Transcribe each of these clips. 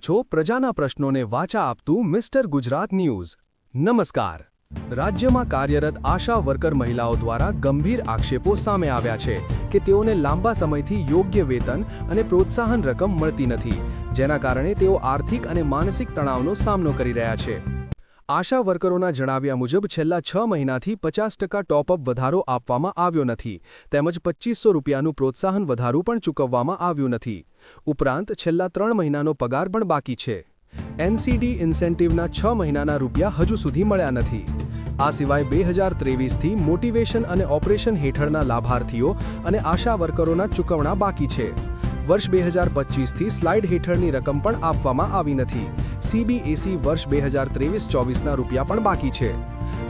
છો પ્રજાના પ્રશ્નોને વાચા આપતું મિસ્ટર ગુજરાત ન્યૂઝ। નમસ્કાર। રાજ્યમાં કાર્યરત આશા વર્કર મહિલાઓ દ્વારા ગંભીર આક્ષેપો સામે આવ્યા છે કે તેઓને લાંબા સમયથી યોગ્ય વેતન અને પ્રોત્સાહન રકમ મળતી નથી, જેના કારણે તેઓ આર્થિક અને માનસિક તણાવનો સામનો કરી રહ્યા છે। આશા વર્કરોના જણાવ્યા મુજબ છેલ્લા 6 મહિનાથી 50% ટોપઅપ વધારો આપવામાં આવ્યો નથી, તેમજ 2500 રૂપિયાનું પ્રોત્સાહન વધારું પણ ચૂકવવામાં આવ્યું નથી। ઉપરાંત છેલ્લા 3 મહિનાનો પગાર પણ બાકી છે। એનસીડી ઇન્સેન્ટિવના 6 મહિનાના રૂપિયા હજુ સુધી મળ્યા નથી। આ સિવાય 2023થી મોટિવેશન અને ઓપરેશન હેઠળના લાભાર્થીઓ અને આશા વર્કરોના ચૂકવણા બાકી છે। વર્ષ 2025થી સ્લાઇડ હેઠળની રકમ પણ આપવામાં આવી નથી। સીબીએસઈ વર્ષ 2023-24ના રૂપિયા પણ બાકી છે।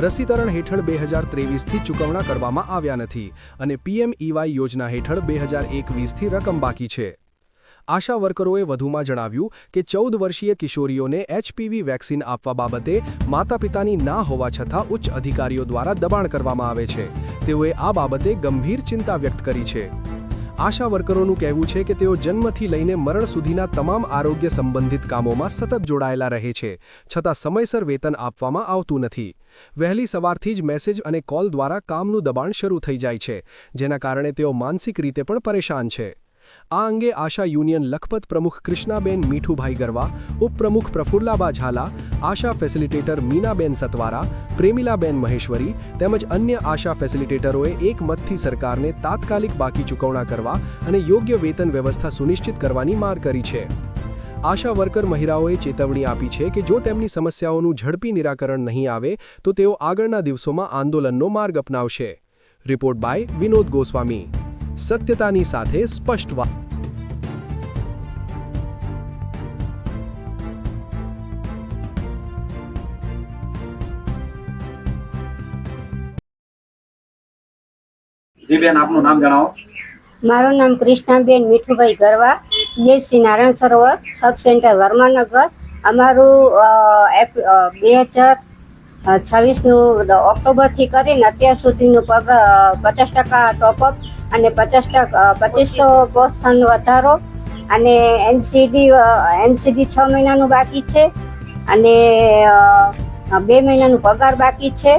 રસીકરણ હેઠળ 2023થી ચૂકવણા કરવામાં આવ્યા નથી અને પીએમઈવાય યોજના હેઠળ 2021થી રકમ બાકી છે। આશા વર્કરોએ વધુમાં જણાવ્યું કે 14 વર્ષીય કિશોરીઓને એચપીવી વેક્સિન આપવા બાબતે માતાપિતાની ના હોવા છતાં ઉચ્ચ અધિકારીઓ દ્વારા દબાણ કરવામાં આવે છે। તેઓએ આ બાબતે ગંભીર ચિંતા વ્યક્ત કરી છે। આશા વર્કરોનું કહેવું છે કે તેઓ જન્મથી લઈને મરણ સુધીના તમામ આરોગ્ય સંબંધિત કામોમાં સતત જોડાયેલા રહે છે, છતાં સમયસર વેતન આપવામાં આવતું નથી। વહેલી સવારથી જ મેસેજ અને કોલ દ્વારા કામનું દબાણ શરૂ થઈ જાય છે, જેના કારણે તેઓ માનસિક રીતે પણ પરેશાન છે। આ અંગે આશા યુનિયન લખપત પ્રમુખ કૃષ્ણાબેન મીઠુભાઈ ગરવા, ઉપપ્રમુખ પ્રફુલ્લાબા ઝાલા, આશા ફેસિલિટેટર મીનાબેન સતવારા, પ્રેમિલાબેન મહેશ્વરી તેમજ અન્ય આશા ફેસિલિટેટરોએ એકમતથી સરકારને તાત્કાલિક બાકી ચૂકવણા કરવા અને યોગ્ય વેતન વ્યવસ્થા સુનિશ્ચિત કરવાની માંગ કરી છે। આશા વર્કર મહિલાઓએ ચેતવણી આપી છે કે જો તેમની સમસ્યાઓનું ઝડપી નિરાકરણ નહીં આવે તો તેઓ આગળના દિવસોમાં આંદોલનનો માર્ગ અપનાવશે। Report by Vinod Goswami. સત્યતાની સાથે સ્પષ્ટ વાત। જી બેન, આપનું નામ જણાવો। મારું નામ કૃષ્ણાબેન મીઠુભાઈ ગરવા, પીએચસી નારાયણ સરોવર સબ સેન્ટર વર્માનગર। અમારું 2026નું ઓક્ટોબરથી કરીને અત્યાર સુધીનું પગાર 50% ટોપઅપ અને 2500 પ્રોત્સાહન વધારો અને એનસીડી 6 મહિનાનું બાકી છે અને 2 મહિનાનું પગાર બાકી છે।